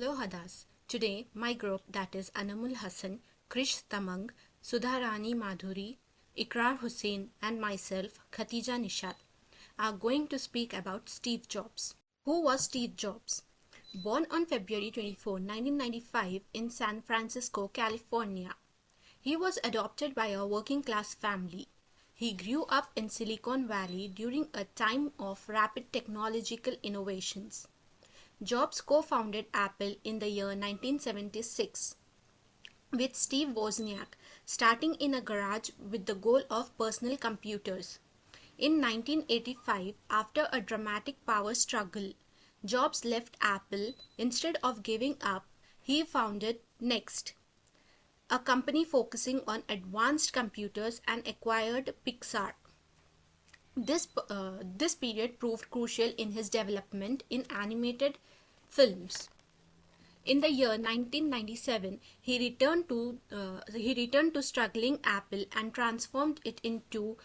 Hello Hadas. Today my group, that is Anamul Hassan, Krish Tamang, Sudharani Madduri, Iqrar Hussain and myself Khatija Nishath are going to speak about Steve Jobs. Who was Steve Jobs? Born on February 24, 1995 in San Francisco, California. He was adopted by a working class family. He grew up in Silicon Valley during a time of rapid technological innovations. Jobs co-founded Apple in the year 1976 with Steve Wozniak, starting in a garage with the goal of personal computers. In 1985, after a dramatic power struggle, Jobs left Apple. Instead of giving up, he founded Next, a company focusing on advanced computers, and acquired Pixar. This period proved crucial in his development in animated films. In the year 1997, he returned to struggling Apple and transformed it into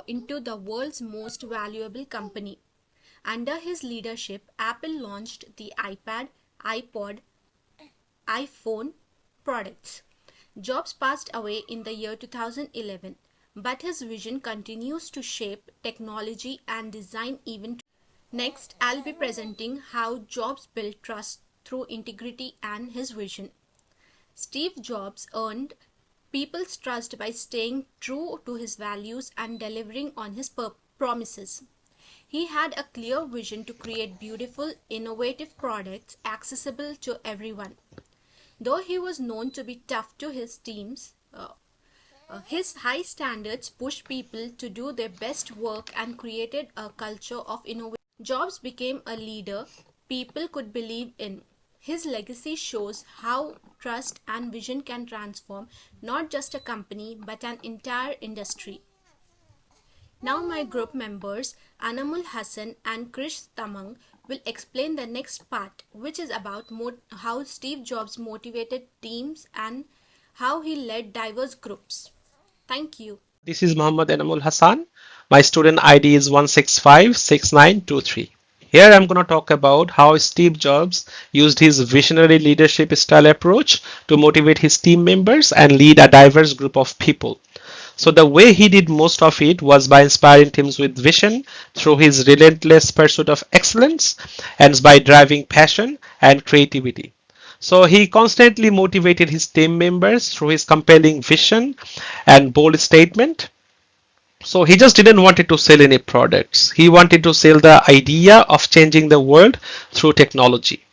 into the world's most valuable company. Under his leadership, Apple launched the iPad, iPod, iPhone products. Jobs passed away in the year 2011, but his vision continues to shape technology and design even. Next, I'll be presenting how Jobs built trust through integrity and his vision. Steve Jobs earned people's trust by staying true to his values and delivering on his promises. He had a clear vision to create beautiful, innovative products accessible to everyone. Though he was known to be tough to his teams, his high standards pushed people to do their best work and created a culture of innovation. Jobs became a leader people could believe in. His legacy shows how trust and vision can transform not just a company but an entire industry. Now my group members Anamul Hassan and Krish Tamang will explain the next part, which is about how Steve Jobs motivated teams and how he led diverse groups. Thank you. This is Muhammad Anamul Hassan. My student ID is 1656923. Here I'm going to talk about how Steve Jobs used his visionary leadership style approach to motivate his team members and lead a diverse group of people. So the way he did most of it was by inspiring teams with vision through his relentless pursuit of excellence and by driving passion and creativity. So he constantly motivated his team members through his compelling vision and bold statement. So he just didn't want to sell any products. He wanted to sell the idea of changing the world through technology.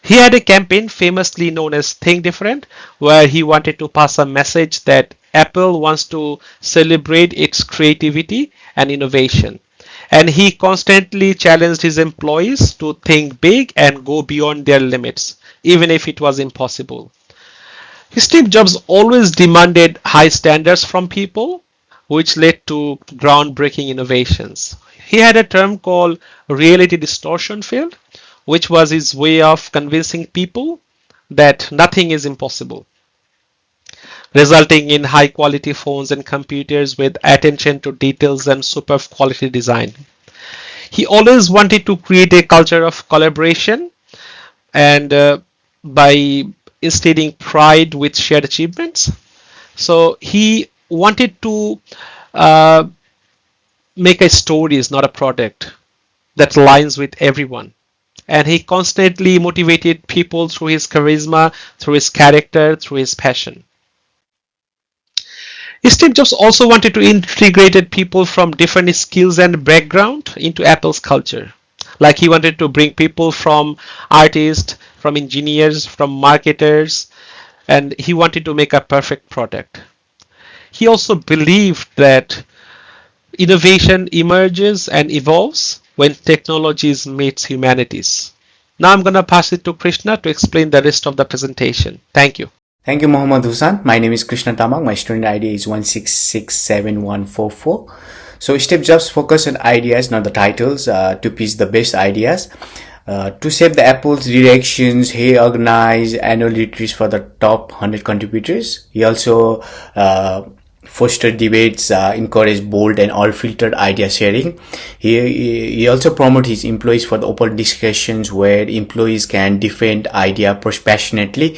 He had a campaign famously known as Think Different, where he wanted to pass a message that Apple wants to celebrate its creativity and innovation. And he constantly challenged his employees to think big and go beyond their limits, even if it was impossible. Steve Jobs always demanded high standards from people, which led to groundbreaking innovations. He had a term called reality distortion field, which was his way of convincing people that nothing is impossible, resulting in high quality phones and computers with attention to details and superb quality design. He always wanted to create a culture of collaboration and by instilling pride with shared achievements. So he wanted to uh, make a stories, not a product that aligns with everyone. And he constantly motivated people through his charisma, through his character, through his passion. Steve Jobs also wanted to integrate people from different skills and background into Apple's culture. Like he wanted to bring people from artists, from engineers, from marketers, and he wanted to make a perfect product. He also believed that innovation emerges and evolves when technologies meets humanities. Now I'm going to pass it to Krishna to explain the rest of the presentation. Thank you. Thank you, Muhammad Hassan. My name is Krishna Tamang. My student ID is 1667144. So Steve Jobs focused on ideas, not the titles, to pitch the best ideas. To shape the Apple's directions, he organized annual retreats for the top 100 contributors. He also foster debates, encourage bold and unfiltered idea sharing. He also promotes his employees for the open discussions where employees can defend idea passionately.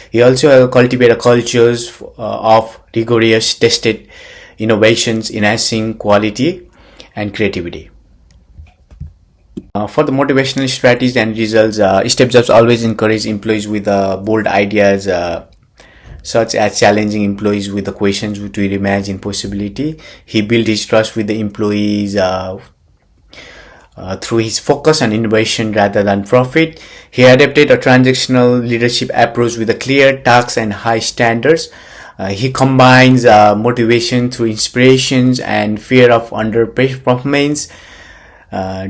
He also cultivate a cultures of rigorous tested innovations, enhancing quality and creativity. For the motivational strategies and results, Steve Jobs always encourage employees with bold ideas, such as challenging employees with the questions to reimagine possibility. He built his trust with the employees through his focus on innovation rather than profit. He adapted a transactional leadership approach with a clear tasks and high standards. He combines motivation through inspirations and fear of underperformance.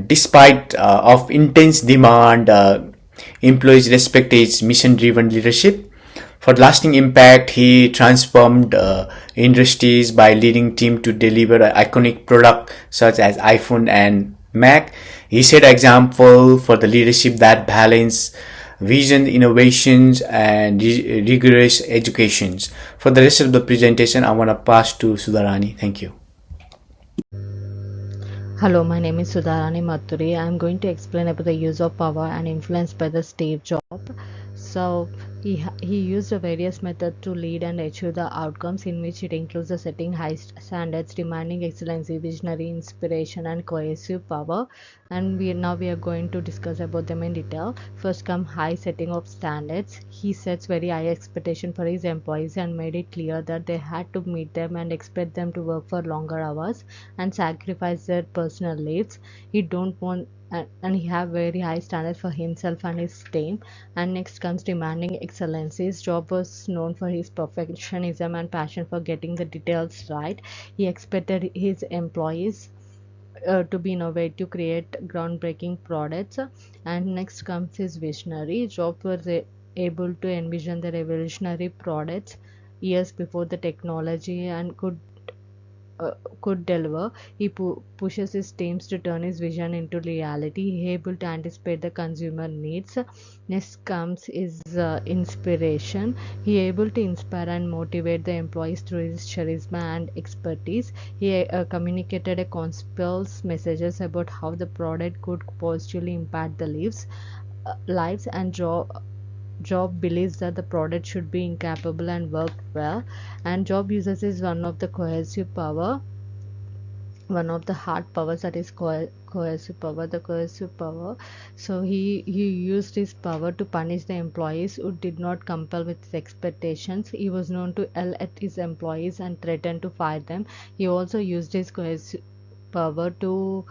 Despite of intense demand, employees respect his mission-driven leadership. For lasting impact, he transformed industries by leading team to deliver an iconic product such as iPhone and Mac. He set an example for the leadership that balance vision, innovations, and rigorous educations. For the rest of the presentation, I want to pass to Sudharani. Thank you. Hello, my name is Sudharani Madduri. I am going to explain about the use of power and influence by the Steve Jobs. So he used various methods to lead and achieve the outcomes, in which it includes the setting high standards, demanding excellency, visionary inspiration, and cohesive power. And we are going to discuss about them in detail. First come high setting of standards. He sets very high expectation for his employees and made it clear that they had to meet them and expect them to work for longer hours and sacrifice their personal lives. He don't want and he have very high standards for himself and his team. And next comes demanding excellency. His job was known for his perfectionism and passion for getting the details right. He expected his employees to be innovative, create groundbreaking products. And next comes his visionary. Jobs was able to envision the revolutionary products years before the technology and could deliver. He pushes his teams to turn his vision into reality. He able to anticipate the consumer needs. Next comes his inspiration. He able to inspire and motivate the employees through his charisma and expertise. He communicated a conspiracy messages about how the product could positively impact the lives and Job believes that the product should be incapable and work well. And Job uses is one of the cohesive power, one of the hard powers, that is cohesive power, the cohesive power. So he used his power to punish the employees who did not comply with his expectations. He was known to yell at his employees and threaten to fire them. He also used his cohesive power to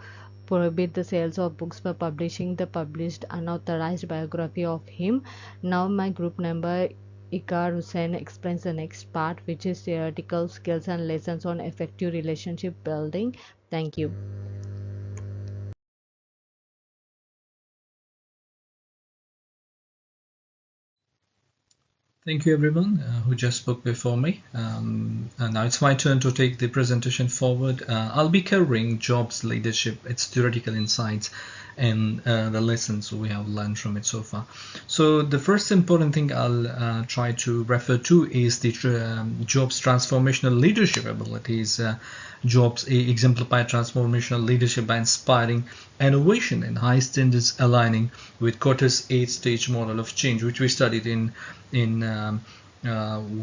prohibit the sales of books for publishing the published unauthorized biography of him. Now my group member Iqrar Hussain explains the next part, which is theoretical skills and lessons on effective relationship building. Thank you. Thank you everyone who just spoke before me. And now it's my turn to take the presentation forward. I'll be covering Jobs' leadership, its theoretical insights, and the lessons we have learned from it so far. So the first important thing I'll try to refer to is the Jobs' transformational leadership abilities. Jobs exemplify transformational leadership by inspiring innovation and high standards, aligning with Cotter's 8-stage model of change, which we studied in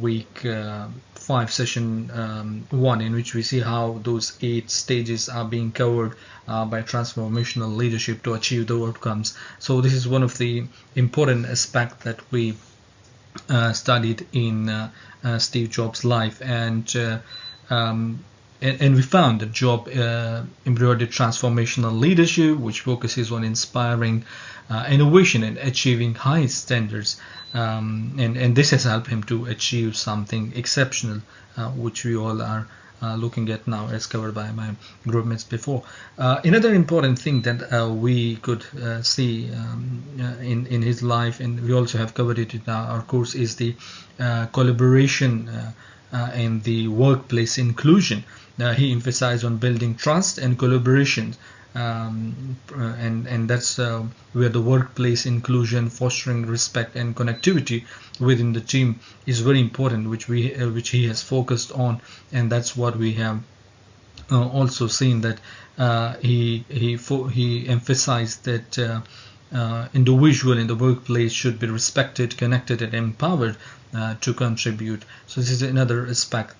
week 5 session 1, in which we see how those 8 stages are being covered by transformational leadership to achieve the outcomes. So this is one of the important aspects that we studied in Steve Jobs' life, and we found that Job embroidered transformational leadership, which focuses on inspiring innovation and achieving high standards. And this has helped him to achieve something exceptional, which we all are looking at now, as covered by my group mates before. Another important thing that we could see in his life, and we also have covered it in our course, is the collaboration and the workplace inclusion. He emphasized on building trust and collaboration and that's where the workplace inclusion, fostering respect and connectivity within the team is very important, which he has focused on, and that's what we have also seen that he emphasized that individual in the workplace should be respected, connected, and empowered to contribute. So this is another aspect.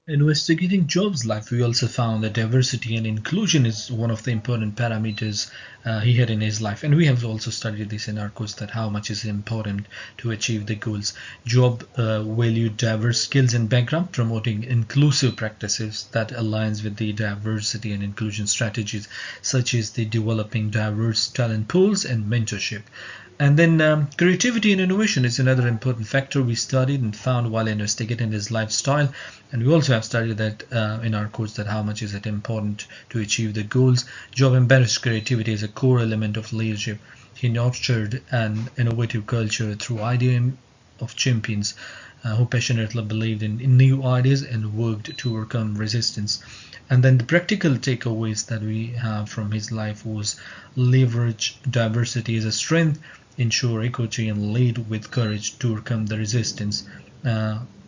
Investigating Job's life, we also found that diversity and inclusion is one of the important parameters he had in his life, and we have also studied this in our course, that how much is important to achieve the goals. Job valued diverse skills and background, promoting inclusive practices that aligns with the diversity and inclusion strategies, such as the developing diverse talent pools and mentorship. And then creativity and innovation is another important factor we studied and found while investigating his lifestyle. And we also have studied that in our course, that how much is it important to achieve the goals. Job embraced creativity as a core element of leadership. He nurtured an innovative culture through idea of champions who passionately believed in new ideas and worked to overcome resistance. And then the practical takeaways that we have from his life was leverage diversity as a strength, ensure equity, and lead with courage to overcome the resistance.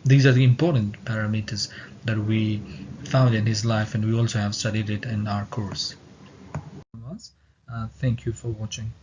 These are the important parameters that we found in his life, and we also have studied it in our course. Thank you for watching.